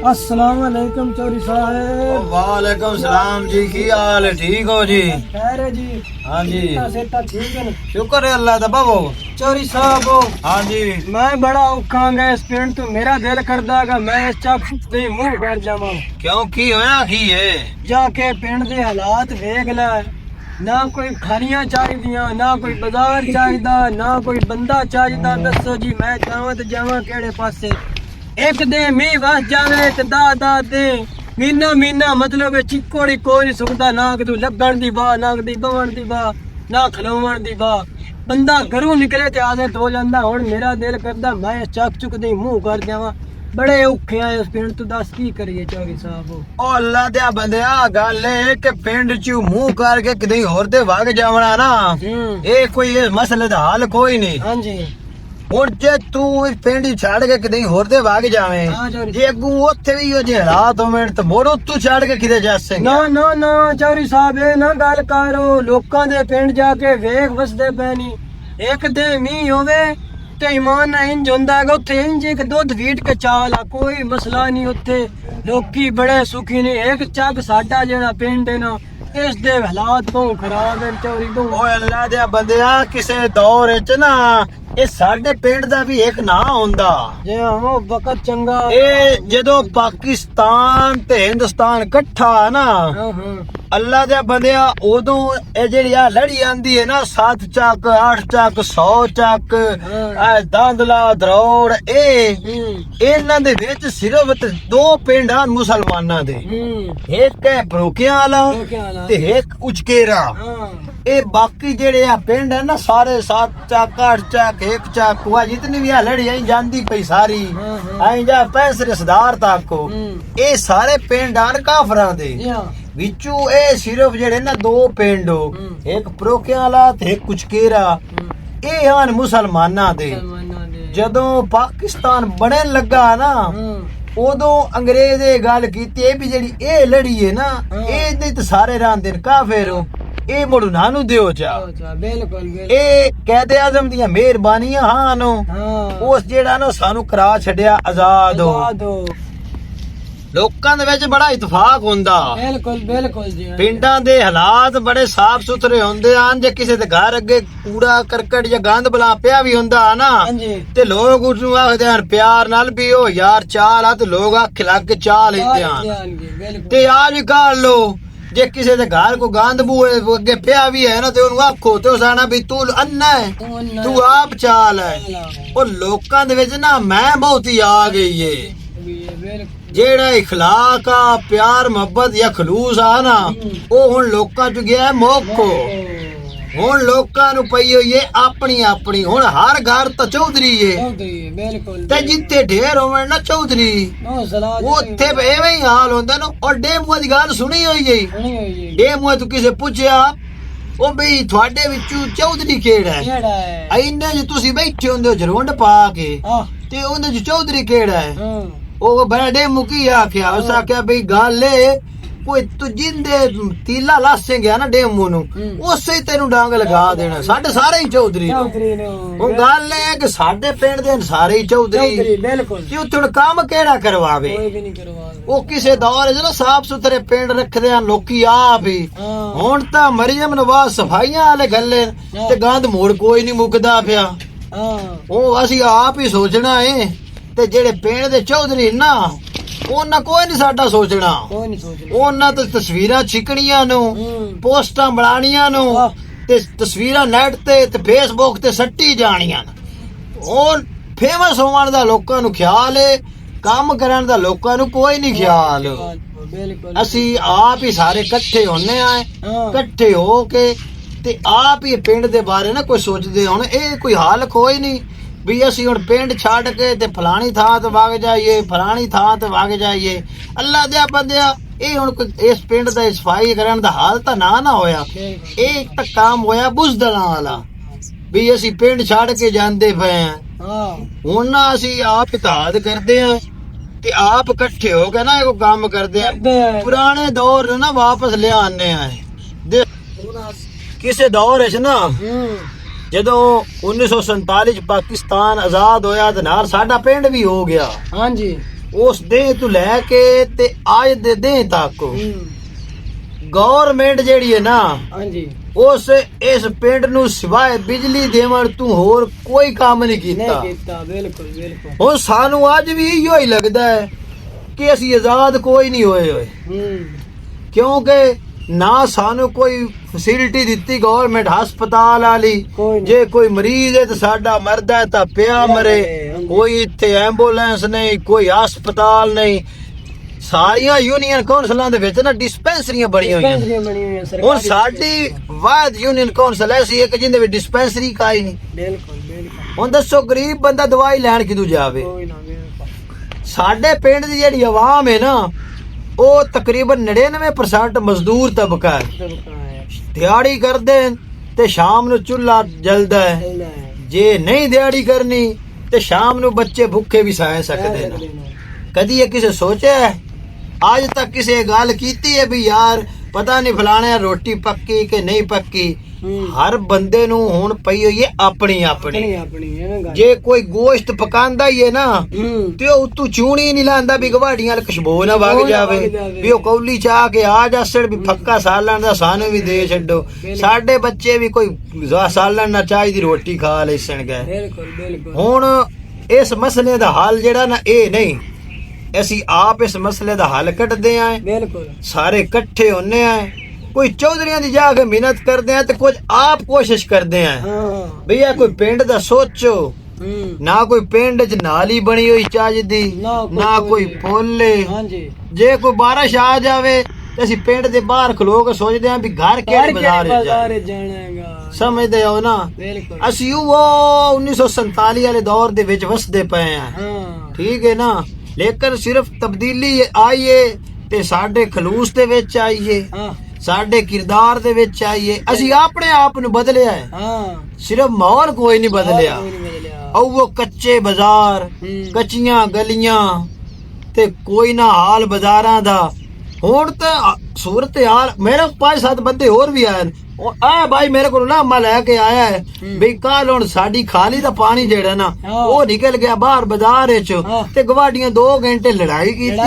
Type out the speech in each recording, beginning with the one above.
अस्सलाम वालेकुम चौधरी साहब। वालेकुम सलाम जी, की हाल है? ठीक हो जी? खैर है जी। हाँ जी, सेता ठीक है ना? शुक्र है अल्लाह दा बाबू। चौधरी साहब हाँ जी, मैं बड़ा औखा गया इस पिंड तो मेरा दिल करदा गा मैं इस चक दे मुंह कर जावां। क्यों की होया की है? जाके पिंड दे हालात वेख ले, ना कोई खानियां चाहिदियां, ना कोई बाजार चाहिदा, ना कोई बंदा चाहिदा। दसो जी मैं जावां ते जावां केड़े पासे? एक दे मींह वस जावे ते दा दे मीना मीना मतलब चिक्कोड़ी कोई नहीं सुखदा, ना कि तू लगण दी वाह, ना कि बवण दी वाह, ना खलोवण दी वाह। बंदा घरों निकले ते आदत हो जांदा। हुण मेरा दिल करदा मैं चक चुक दे मुंह कर जावां। बड़े औखे आए उस पिंड तो, दस की करिए चौधरी साहब? ओ अल्लाह दे बंदिया, गल है कि पिंड च मुंह करके किते होर ते वग जावना ना, ये कोई इस मसले दा हल कोई नहीं। हाँ जी। ਹੁਣ ਜੇ ਤੂੰ ਇਸ ਪਿੰਡ ਛੱਡ ਕੇ ਕਿਤੇ ਹੋਰ ਤੇ ਵਗ ਜਾਵੇਂ, ਜੇ ਅੱਗੂ ਉੱਥੇ ਵੀ ਉਹ ਜੇ ਹਾਲਾਤ ਹੋਵੇ ਤੇ ਮੋੜੋ ਤੂੰ ਛੱਡ ਕੇ ਕਿਤੇ ਜਾ ਸਕੇ? ਨਾ ਨਾ ਨਾ ਚੌਧਰੀ ਸਾਹਿਬ ਇਹ ਨਾ ਗੱਲ ਕਰੋ। ਲੋਕਾਂ ਦੇ ਪਿੰਡ ਜਾ ਕੇ ਵੇਖ ਵਸਦੇ ਪੈ ਨਹੀਂ। ਇੱਕ ਦੇ ਮੀਂਹ ਹੋਵੇ ਤੇ ਇਮਾਨ ਨਾਲ ਇੰਜ ਹੁੰਦਾ ਹੈਗਾ, ਉੱਥੇ ਇੰਜ ਇੱਕ ਦੁੱਧ ਵੀਟ ਕੇ ਚਾਲ ਆ, ਕੋਈ ਮਸਲਾ ਨਹੀਂ। ਉੱਥੇ ਲੋਕੀ ਬੜੇ ਸੁਖੀ ਨੇ। ਇੱਕ ਚੱਕ ਸਾਡਾ ਜਿਹੜਾ ਪਿੰਡ ਹੈ ਨਾ, ਇਸ ਦੇ ਹਾਲਾਤ ਬਹੁਤ ਖਰਾਬ ਹੈ ਚੌਧਰੀ ਤੋਂ। ਓਏ ਅੱਲਾ ਦੇ ਬੰਦਿਆ, ਕਿਸੇ ਦੌਰ ਵਿੱਚ ਨਾ ਇਹ ਸਾਡੇ ਪਿੰਡ ਦਾ ਵੀ ਇੱਕ ਨਾਂ ਹੁੰਦਾ ਜੇ ਉਹ ਵਕਤ ਚੰਗਾ। ਇਹ ਜਦੋਂ ਪਾਕਿਸਤਾਨ ਤੇ ਹਿੰਦੁਸਤਾਨ ਇਕੱਠਾ ਨਾ, ਅੱਲਾ ਦੇ ਬੰਦਿਆ, ਉਦੋਂ ਇਹ ਜਿਹੜੀ ਆ ਲੜੀ ਆਂਦੀ ਹੈ ਨਾ, 7 ਚੱਕ 8 ਚੱਕ 100 ਚੱਕ ਦਾਂਦਲਾ ਦਰੋੜ, ਇਹਨਾਂ ਦੇ ਵਿੱਚ ਸਿਰਫ 2 ਪਿੰਡ ਹਨ ਮੁਸਲਮਾਨਾਂ ਦੇ। ਇੱਕ ਹੈ ਭਰੋਕਿਆਂ ਵਾਲਾ ਤੇ ਇੱਕ ਉਚਕੇਰਾ। ਇਹ ਬਾਕੀ ਜਿਹੜੇ ਆ ਪਿੰਡ ਹੈ ਨਾ ਸਾਰੇ 7 ਚੱਕ 8 ਚੱਕ 1 ਚੱਕ हुआ जितनी भी लड़ी आई जाती पई सारी आई जा पैंसठ रिश्तेदार तक ये सारे पिंड आन काफरां दे विचू। ए सिर्फ जेड़े ना 2 पिंड, एक परोकियां वाला ते एक कुचकेरा, ए हन मुसलमानां दे। जदों पाकिस्तान बनन लगा ना, उदों अंग्रेज ये गल कीती है भी जेड़ी ए लड़ी है ना, ए ते सारे रहांदे न काफिर, ਇਹ ਮੁੜ ਨਾਨੂੰ ਦਿਓ ਚਾ। ਬਿਲਕੁਲ ਇਹ ਕਾਇਦੇ ਆਜ਼ਮ ਦੀਆਂ ਮਿਹਰਬਾਨੀਆਂ ਹਨ। ਉਸ ਜਿਹੜਾ ਨਾ ਸਾਨੂੰ ਕਰਾ ਛੱਡਿਆ ਆਜ਼ਾਦ ਹੋ। ਲੋਕਾਂ ਦੇ ਵਿੱਚ ਬੜਾ ਇਤਫਾਕ ਹੁੰਦਾ। ਬਿਲਕੁਲ ਬਿਲਕੁਲ ਜੀ। ਪਿੰਡਾਂ ਦੇ ਹਾਲਾਤ ਬੜੇ ਸਾਫ਼ ਸੁਥਰੇ ਹੁੰਦੇ ਹਨ। ਜੇ ਕਿਸੇ ਦੇ ਘਰ ਅੱਗੇ ਕੂੜਾ ਕਰਕਟ ਜਾਂ ਗੰਦ ਬਲਾ ਪਿਆ ਵੀ ਹੁੰਦਾ ਨਾ, ਤੇ ਲੋਕ ਉਸ ਨੂੰ ਆਖਦੇ ਹਨ ਪਿਆਰ ਨਾਲ ਵੀ ਉਹ ਯਾਰ ਚਾਹ ਲਾ, ਤੇ ਲੋਕ ਅੱਖ ਲੱਗ ਕੇ ਚਾਹ ਲੈਂਦੇ ਹਨ। ਤੇ ਅੱਜ ਕੱਲ ਲੋ ਜੇ ਕਿਸੇ ਦੇ ਘਰ ਕੋ ਗੰਦ ਬੂਏ ਅੱਗੇ ਪਿਆ ਵੀ ਹੈ ਨਾ, ਤੇ ਉਹਨੂੰ ਆਖੋ ਤੇ ਉਸ ਆਣਾ ਵੀ ਤੂੰ ਅੰਨਾ ਹੈ, ਤੂੰ ਆਪ ਚਾਲ ਹੈ। ਉਹ ਲੋਕਾਂ ਦੇ ਵਿੱਚ ਨਾ ਮੈਂ ਬਹੁਤ ਹੀ ਆ ਗਈ ਏ। ਜਿਹੜਾ ਇਖਲਾਕ ਆ, ਪਿਆਰ ਮੁਹੱਬਤ ਜਾਂ ਖਲੂਸ ਆ ਨਾ, ਉਹ ਹੁਣ ਲੋਕਾਂ ਚ ਗਿਆ ਮੁੱਕ। ਹੁਣ ਲੋਕਾਂ ਨੂੰ ਪਈ ਹੋਈ ਏ ਆਪਣੀ ਆਪਣੀ। ਹੁਣ ਹਰ ਘਰ ਤਾਂ ਚੌਧਰੀ ਏ, ਤੇ ਜਿੱਥੇ ਢੇਰ ਹੋਵੇ ਨਾ ਚੌਧਰੀ, ਉੱਥੇ ਐਵੇਂ ਹੀ ਹਾਲ ਹੁੰਦਾ ਨਾ। ਔਰ ਡੇਮੂਆਂ ਦੀ ਗੱਲ ਸੁਣੀ ਹੋਈ ਏ? ਡੇਮੂਆਂ ਤੋਂ ਕਿਸੇ ਪੁੱਛਿਆ ਉਹ ਬਈ ਤੁਹਾਡੇ ਵਿੱਚੋਂ ਚੌਧਰੀ ਕਿਹੜਾ ਹੈ? ਇੰਨੇ ਜੇ ਤੁਸੀਂ ਬੈਠੇ ਹੁੰਦੇ ਹੋ ਜਰਵੰਡ ਪਾ ਕੇ, ਤੇ ਉਹਦੇ ਚ ਚੌਧਰੀ ਕਿਹੜਾ ਹੈ? ਉਹ ਬੜਾ ਡੇਮੂ ਕੀ ਆਖਿਆ? ਉਸ ਆਖਿਆ ਬਈ ਗੱਲ ਏ ਕੋਈ ਤੂੰ ਜਿੰਦੇ ਤੀਲਾ ਲਾਸੇ ਗਿਆ ਨਾ ਡੇਮੂ ਨੂੰ, ਉਸੇ ਹੀ ਤੈਨੂੰ ਡਾਂਗ ਲਗਾ ਦੇਣਾ। ਸਾਡੇ ਸਾਰੇ ਹੀ ਚੌਧਰੀ। ਉਹ ਗੱਲ ਇਹ ਕਿ ਸਾਡੇ ਪਿੰਡ ਦੇ ਸਾਰੇ ਹੀ ਚੌਧਰੀ। ਕਿ ਉੱਥੇ ਹੁਣ ਕੰਮ ਕਿਹੜਾ ਕਰਵਾਵੇ? ਉਹ ਕਿਸੇ ਦੌਰ ਚ ਨਾ ਸਾਫ ਸੁਥਰੇ ਪਿੰਡ ਰੱਖਦੇ ਹਨ ਲੋਕੀ ਆਪ ਹੀ। ਹੁਣ ਤਾਂ ਮਰੀਮ ਨਵਾਜ਼ ਸਫਾਈਆਂ ਵਾਲੇ ਗੱਲੇ ਤੇ ਗੰਦ ਮੋੜ ਕੋਈ ਨਹੀਂ ਮੁੱਕਦਾ ਪਿਆ। ਉਹ ਅਸੀਂ ਆਪ ਹੀ ਸੋਚਣਾ ਏ, ਤੇ ਜਿਹੜੇ ਪਿੰਡ ਦੇ ਚੌਧਰੀ ਨਾ ਉਹਨਾਂ ਕੋਈ ਨਹੀਂ ਸਾਡਾ ਸੋਚਣਾ। ਉਹਨਾਂ ਤੇ ਤਸਵੀਰਾਂ ਛਿਕਣੀਆਂ ਨੂੰ, ਪੋਸਟਾਂ ਬਣਾਣੀਆਂ ਨੂੰ, ਤੇ ਤਸਵੀਰਾਂ ਨੈਟ ਤੇ ਫੇਸਬੁੱਕ ਤੇ ਸੱਟੀ ਜਾਣੀਆਂ। ਉਹ ਫੇਮਸ ਹੋਣ ਦਾ ਲੋਕਾਂ ਨੂੰ ਖਿਆਲ ਏ, ਕੰਮ ਕਰਨ ਦਾ ਲੋਕਾਂ ਨੂੰ ਕੋਈ ਨਹੀਂ ਖਿਆਲ। ਅਸੀਂ ਆਪ ਹੀ ਸਾਰੇ ਇਕੱਠੇ ਹੁੰਨੇ ਆ, ਇਕੱਠੇ ਹੋ ਕੇ ਤੇ ਆਪ ਹੀ ਪਿੰਡ ਦੇ ਬਾਰੇ ਨਾ ਕੋਈ ਸੋਚਦੇ। ਹੁਣ ਇਹ ਕੋਈ ਹਾਲ ਕੋਈ ਨਹੀਂ ਵੀ ਅਸੀਂ ਹੁਣ ਪਿੰਡ ਛੱਡ ਕੇ ਤੇ ਫਲਾਣੀ ਥਾਂ ਤੇ ਵਗ ਜਾਈਏ, ਫਲਾਣੀ ਥਾਂ ਤੇ ਵਗ ਜਾਈਏ। ਅੱਲਾ ਦੇ ਬੰਦਿਆ, ਇਹ ਹੁਣ ਇਸ ਪਿੰਡ ਦਾ ਸਫਾਈ ਕਰਨ ਦਾ ਹਾਲ ਤਾਂ ਨਾ ਹੋਇਆ। ਇਹ ਤਾਂ ਕੰਮ ਹੋਇਆ ਬੁਜ਼ਦਲਾਂ ਵਾਲਾ ਵੀ ਅਸੀਂ ਪਿੰਡ ਛੱਡ ਕੇ ਜਾਂਦੇ ਪਏ ਆ। ਹੁਣ ਨਾ ਅਸੀਂ ਆਪ ਇਤਿਹਾਦ ਕਰਦੇ ਆ ਤੇ ਆਪ ਇਕੱਠੇ ਹੋ ਕੇ ਨਾ ਇਹ ਕੰਮ ਕਰਦੇ ਆ। ਪੁਰਾਣੇ ਦੌਰ ਨੂੰ ਨਾ ਵਾਪਸ ਲਿਆਉਂਦੇ ਆ। ਕਿਸੇ ਦੌਰ ਵਿੱਚ ਨਾ ਜਦੋਂ 1947 ਚ ਪਾਕਿਸਤਾਨ ਆਜ਼ਾਦ ਹੋਇਆ ਤੇ ਨਾਲ ਸਾਡਾ ਪਿੰਡ ਵੀ ਹੋ ਗਿਆ। ਹਾਂਜੀ। ਉਸ ਦੇ ਤੋਂ ਲੈ ਕੇ ਤੇ ਅੱਜ ਦੇ ਦਿਨ ਤੱਕ ਗਵਰਨਮੈਂਟ ਜਿਹੜੀ ਹੈ ਨਾ ਹਾਂਜੀ ਉਸ ਇਸ ਪਿੰਡ ਨੂੰ ਸਿਵਾਏ ਬਿਜਲੀ ਦੇਵਣ ਤੋਂ ਹੋਰ ਕੋਈ ਕੰਮ ਨਹੀਂ ਕੀਤਾ। ਬਿਲਕੁਲ ਬਿਲਕੁਲ। ਹੁਣ ਸਾਨੂੰ ਅੱਜ ਵੀ ਇਹੋ ਹੀ ਲੱਗਦਾ ਹੈ ਕਿ ਅਸੀਂ ਆਜ਼ਾਦ ਕੋਈ ਨਹੀਂ ਹੋਏ ਕਿਉਂਕਿ ਨਾ ਸਾਨੂੰ ਕੋਈ ਫੈਸਿਲਿਟੀ ਦਿੱਤੀ ਗਵਰਨਮੈਂਟ ਹਸਪਤਾਲ ਵਾਲੀ। ਜੇ ਕੋਈ ਮਰੀਜ਼ ਹੈ ਤਾਂ ਸਾਡਾ ਮਰਦਾ ਹੈ ਤਾਂ ਪਿਆ ਮਰੇ, ਕੋਈ ਇੱਥੇ ਐਂਬੂਲੈਂਸ ਨਹੀਂ, ਕੋਈ ਹਸਪਤਾਲ ਨਹੀਂ। ਸਾਰੀਆਂ ਯੂਨੀਅਨ ਕੌਂਸਲਾਂ ਦੇ ਵਿੱਚ ਨਾ ਡਿਸਪੈਂਸਰੀਆਂ ਬਣੀਆਂ ਹੋਈਆਂ। ਹੁਣ ਸਾਡੀ ਵਾਦ ਯੂਨੀਅਨ ਕੌਂਸਲ ਐਸੀ ਇੱਕ ਜਿੰਦੇ ਵਿੱਚ ਡਿਸਪੈਂਸਰੀ ਕਾਈ ਨਹੀਂ। ਬਿਲਕੁਲ। ਹੁਣ ਦੱਸੋ ਗਰੀਬ ਬੰਦਾ ਦਵਾਈ ਲੈਣ ਕਿਦੋਂ ਜਾਵੇ? ਸਾਡੇ ਪਿੰਡ ਦੀ ਜਿਹੜੀ ਆਵਾਮ ਹੈ ਨਾ ਉਹ ਤਕਰੀਬਨ 99% ਮਜ਼ਦੂਰ ਤਬਕਾ ਹੈ। ਦਿਹਾੜੀ ਕਰਦੇ ਤੇ ਸ਼ਾਮ ਨੂੰ ਚੁੱਲ੍ਹਾ ਜਲਦਾ ਹੈ। ਜੇ ਨਹੀਂ ਦਿਹਾੜੀ ਕਰਨੀ ਤੇ ਸ਼ਾਮ ਨੂੰ ਬੱਚੇ ਭੁੱਖੇ ਵੀ ਸਹਿ ਸਕਦੇ ਨੇ। ਕਦੀ ਇਹ ਕਿਸੇ ਸੋਚਿਆ ਅੱਜ ਤੱਕ ਕਿਸੇ ਗੱਲ ਕੀਤੀ ਹੈ ਵੀ ਯਾਰ ਪਤਾ ਨਹੀਂ ਫਲਾਣੇ ਰੋਟੀ ਪੱਕੀ ਕਿ ਨਹੀਂ ਪੱਕੀ? ਹਰ ਬੰਦੇ ਨੂੰ ਹੁਣ ਪਈ ਹੋਈ ਹੈ ਆਪਣੀ ਆਪਣੀ। ਜੇ ਕੋਈ ਗੋਸ਼ਤ ਪਕਾਂਦਾ ਹੀ ਹੈ ਨਾ ਤੇ ਉਹ ਉਤੋਂ ਚੂਣੀ ਨਹੀਂ ਲਾਂਦਾ ਵੀ ਗਵਾੜੀਆਂ ਵਾਲ ਖੁਸ਼ਬੂ ਨਾ ਵਗ ਜਾਵੇ, ਵੀ ਉਹ ਕੌਲੀ ਚਾਹ ਕੇ ਆ ਜਾਸੜ ਵੀ ਫੱਕਾ ਸਾਲਣ ਦਾ ਸਾਨੂੰ ਵੀ ਦੇ ਛੱਡੋ। ਸਾਡੇ ਬੱਚੇ ਵੀ ਕੋਈ ਸਾਲਣ ਨਾ ਚਾਹ ਦੀ ਰੋਟੀ ਖਾ ਲੈਸਣ ਗਏ। ਹੁਣ ਇਸ ਮਸਲੇ ਦਾ ਹੱਲ ਜਿਹੜਾ ਨਾ ਇਹ ਨਹੀਂ, ਅਸੀਂ ਆਪ ਇਸ ਮਸਲੇ ਦਾ ਹੱਲ ਕੱਢਦੇ ਆਂ। ਸਾਰੇ ਇਕੱਠੇ ਹੁੰਨੇ ਆਂ, ਕੋਈ ਚੌਧਰੀਆਂ ਦੀ ਜਾ ਕੇ ਮਿਹਨਤ ਕਰਦੇ ਆਂ ਤੇ ਕੁਝ ਆਪ ਕੋਸ਼ਿਸ਼ ਕਰਦੇ ਆਂ ਭਈਆ ਕੋਈ ਪਿੰਡ ਦਾ ਸੋਚੋ। ਨਾ ਕੋਈ ਪਿੰਡ 'ਚ ਨਾਲੀ ਬਣੀ ਹੋਈ ਚੱਜਦੀ, ਨਾ ਕੋਈ ਪੁੱਲ। ਜੇ ਕੋਈ ਬਾਰਿਸ਼ ਆ ਜਾਵੇ ਤੇ ਅਸੀਂ ਪਿੰਡ ਦੇ ਬਾਹਰ ਖਲੋ ਕੇ ਸੋਚਦੇ ਆਂ ਵੀ ਘਰ ਕਿਹੜੇ ਬਾਜ਼ਾਰ ਜਾਣਾ। ਸਮਝਦੇ ਹੋ ਨਾ? ਅਸੀਂ ਉਹ 1947 ਵਾਲੇ ਦੌਰ ਦੇ ਵਿੱਚ ਵਸਦੇ ਪਏ ਆਂ, ਠੀਕ ਹੈ ਨਾ? ਲੇਕਿਨ ਸਿਰਫ ਤਬਦੀਲੀ ਆਈਏ ਤੇ ਸਾਡੇ ਖਲੂਸ ਦੇ ਵਿੱਚ ਆਈਏ, ਸਾਡੇ ਕਿਰਦਾਰ ਦੇ ਵਿੱਚ ਆਈਏ। ਅਸੀਂ ਆਪਣੇ ਆਪ ਨੂੰ ਬਦਲਿਆ ਹੈ, ਸਿਰਫ ਮਾਹੌਲ ਕੋਈ ਨਹੀਂ ਬਦਲਿਆ। ਉਹ ਕੱਚੇ ਬਾਜ਼ਾਰ, ਕੱਚੀਆਂ ਗਲੀਆਂ ਤੇ ਕੋਈ ਨਾ ਹਾਲ ਬਾਜ਼ਾਰਾਂ ਦਾ। ਹੁਣ ਤਾਂ ਸੂਰਤ ਹਾਲ ਮੇਰੇ 5-7 ਬੰਦੇ ਹੋਰ ਵੀ ਆਏ ਆ ਭਾਈ ਮੇਰੇ ਕੋਲ ਨਾ ਮੈਂ ਲੈ ਕੇ ਆਇਆ ਹੈ ਵੀ ਕੱਲ ਹੁਣ ਸਾਡੀ ਖਾਲੀ ਦਾ ਪਾਣੀ ਜਿਹੜਾ ਨਾ ਉਹ ਨਿਕਲ ਗਿਆ ਬਾਹਰ ਬਾਜ਼ਾਰ ਵਿੱਚ ਤੇ ਗਵਾਡੀਆਂ 2 ਘੰਟੇ ਲੜਾਈ ਕੀਤੀ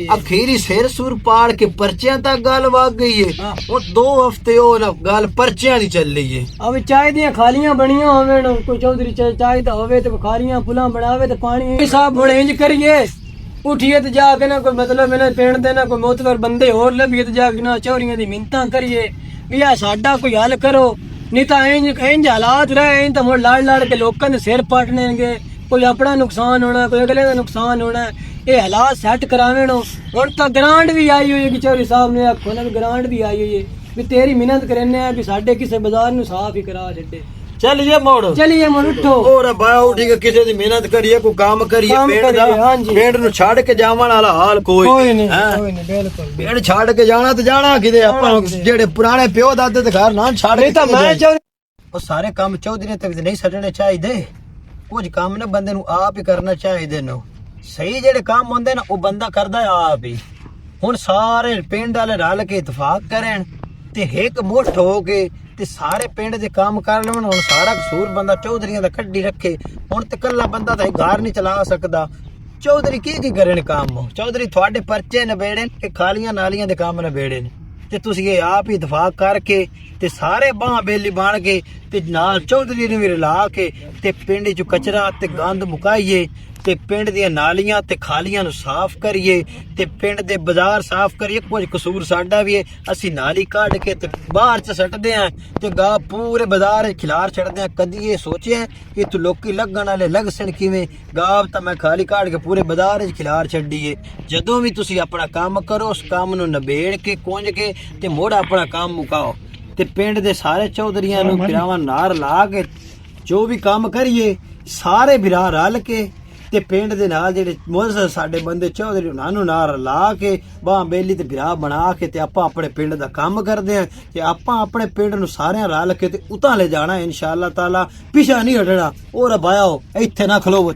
ਹੈ। ਅਖੀਰੀ ਸਿਰ ਸੁਰ ਪਾੜ ਕੇ ਪਰਚਿਆਂ ਤੱਕ ਗੱਲ ਵਗ ਗਈ ਹੈ। ਉਹ 2 ਹਫ਼ਤੇ ਉਹ ਗੱਲ ਪਰਚਿਆਂ ਦੀ ਚੱਲ ਰਹੀ ਹੈ। ਅਬ ਚਾਹ ਦੀਆਂ ਖਾਲੀਆਂ ਬਣੀਆਂ ਹੋਵੇ, ਕੋਈ ਚੌਧਰੀ ਚਾਹੀਦਾ ਹੋਵੇ ਤੇ ਖਾਲੀਆਂ ਪੁਲਾਂ ਬਣਾਵੇ ਤੇ ਪਾਣੀ ਸਾਫ ਹੁਣ ਇੰਜ ਕਰੀਏ उठिए तो जाके ना कोई मतलब मैंने पिंड दे ना कोई मोतबर बंदे होर लभीए तो जाके ना चोरियां दी मिन्नतां करिए भी आ साडा कोई हल करो। नहीं तो इंज हालात रहे इंज तो मुड़ लड़ के लोगों के सिर पटनेंगे, कोई अपना नुकसान होना, कोई अगले का नुकसान होना। ये हालात सैट करावे नो। हुण तो ग्रांट भी आई हुई है कि चौधरी साहब ने आखो ना ग्रांट भी आई हुई है भी तेरी मिहनत करने भी साडे किसी बाजार नूं साफ ही करा छड्डे। चलिए मोड़ उठो और बाया उठी के किसी दी मेहनत करिए, कोई काम करिए। पिंड नु छाड़ के जावन वाला हाल कोई नहीं। बिल्कुल पिंड छाड़ के जाना तो जाना किते ਆਪਾਂ ਜਿਹੜੇ ਪੁਰਾਣੇ ਪਿਓ ਦਾਦੇ ਦੇ ਘਰ ਨਾ ਛਾੜ ਕੇ ਤਾਂ ਮੈਂ ਉਹ ਸਾਰੇ ਕੰਮ ਚੌਧਰੀਆਂ ਤੇ ਨਹੀਂ ਛੱਡਣੇ ਚਾਹੀਦੇ। ਕੁਝ ਕੰਮ ਨਾ ਬੰਦੇ ਨੂੰ ਆਪ ਹੀ ਕਰਨਾ ਚਾਹੀਦੇ ਨੇ। ਸਹੀ ਜਿਹੜੇ ਕੰਮ ਹੁੰਦੇ ਨਾ ਉਹ ਬੰਦਾ ਕਰਦਾ ਆਪ ਹੀ। ਹੁਣ ਸਾਰੇ ਪਿੰਡ ਵਾਲੇ ਰਲ ਕੇ ਇਤਫਾਕ ਕਰਨ ਤੇ ਇੱਕ ਮੁੱਠ ਹੋ ਕੇ ਤੇ ਸਾਰੇ ਪਿੰਡ ਦੇ ਕੰਮ ਕਰ ਲੈਣ। ਹੁਣ ਸਾਰਾ ਕਸੂਰ ਬੰਦਾ ਚੌਧਰੀਆਂ ਦਾ ਕੱਢੀ ਰੱਖੇ। ਹੁਣ ਤੇ ਕੱਲਾ ਬੰਦਾ ਤਾਂ ਘਰ ਨਹੀਂ ਚਲਾ ਸਕਦਾ। ਚੌਧਰੀ ਕੀ ਕਰਨ ਕੰਮ? ਚੌਧਰੀ ਤੁਹਾਡੇ ਪਰਚੇ ਨਵੇੜੇ ਕਿ ਖਾਲੀਆਂ ਨਾਲੀਆਂ ਦੇ ਕੰਮ ਨਵੇੜੇ ਨੇ ਤੇ ਤੁਸੀਂ ਇਹ ਆਪ ਹੀ ਇਤਫਾਕ ਕਰਕੇ ਤੇ ਸਾਰੇ ਬਾਹ ਬੇਲੀ ਬਣ ਕੇ ਤੇ ਨਾਲ ਚੌਧਰੀ ਨੂੰ ਵੀ ਰਲਾ ਕੇ ਤੇ ਪਿੰਡ 'ਚ ਕਚਰਾ ਤੇ ਗੰਦ ਮੁਕਾਈਏ ਤੇ ਪਿੰਡ ਦੀਆਂ ਨਾਲੀਆਂ ਤੇ ਖਾਲੀਆਂ ਨੂੰ ਸਾਫ਼ ਕਰੀਏ ਤੇ ਪਿੰਡ ਦੇ ਬਾਜ਼ਾਰ ਸਾਫ਼ ਕਰੀਏ। ਕੁਝ ਕਸੂਰ ਸਾਡਾ ਵੀ ਹੈ, ਅਸੀਂ ਨਾਲੀ ਕੱਢ ਕੇ ਤੇ ਬਾਹਰ 'ਚ ਸੱਟਦੇ ਆਂ ਤੇ ਗਾ ਪੂਰੇ ਬਾਜ਼ਾਰ 'ਚ ਖਿਲਾਰ ਛੱਡਦੇ ਆਂ। ਕਦੀ ਇਹ ਸੋਚਿਆ ਕਿ ਇੱਥੇ ਲੋਕੀ ਲੱਗਣ ਵਾਲੇ ਲੱਗਸਣ ਕਿਵੇਂ? ਗਾਵ ਤਾਂ ਮੈਂ ਖਾਲੀ ਕੱਢ ਕੇ ਪੂਰੇ ਬਾਜ਼ਾਰ 'ਚ ਖਿਲਾਰ ਛੱਡੀਏ। ਜਦੋਂ ਵੀ ਤੁਸੀਂ ਆਪਣਾ ਕੰਮ ਕਰੋ ਉਸ ਕੰਮ ਨੂੰ ਨਿਬੇੜ ਕੇ ਕੁੰਝ ਕੇ ਤੇ ਮੁੜ ਆਪਣਾ ਕੰਮ ਮੁਕਾਓ ਤੇ ਪਿੰਡ ਦੇ ਸਾਰੇ ਚੌਧਰੀਆਂ ਨੂੰ ਭਰਾਵਾਂ ਨਾਲ ਲਾ ਕੇ ਜੋ ਵੀ ਕੰਮ ਕਰੀਏ ਸਾਰੇ ਭਰਾ ਰਲ ਕੇ ਤੇ ਪਿੰਡ ਦੇ ਨਾਲ ਜਿਹੜੇ ਮੁਅੱਜ਼ਜ਼ ਸਾਡੇ ਬੰਦੇ ਚੌਧਰੀ ਉਹਨਾਂ ਨੂੰ ਨਾਲ ਲਾ ਕੇ ਬਾਹ ਬੇਲੀ ਤੇ ਭਰਾ ਬਣਾ ਕੇ ਤੇ ਆਪਾਂ ਆਪਣੇ ਪਿੰਡ ਦਾ ਕੰਮ ਕਰਦੇ ਆਂ ਤੇ ਆਪਾਂ ਆਪਣੇ ਪਿੰਡ ਨੂੰ ਸਾਰਿਆਂ ਰਲ ਕੇ ਤੇ ਉਤਾਂ ਲੈ ਜਾਣਾ ਇਨਸ਼ਾ ਅੱਲਾਹ ਤਾਲਾ। ਪਿਛਾ ਨਹੀਂ ਹਟਣਾ। ਉਹ ਰਬਾਇਓ ਇੱਥੇ ਨਾ ਖਲੋਵੋ।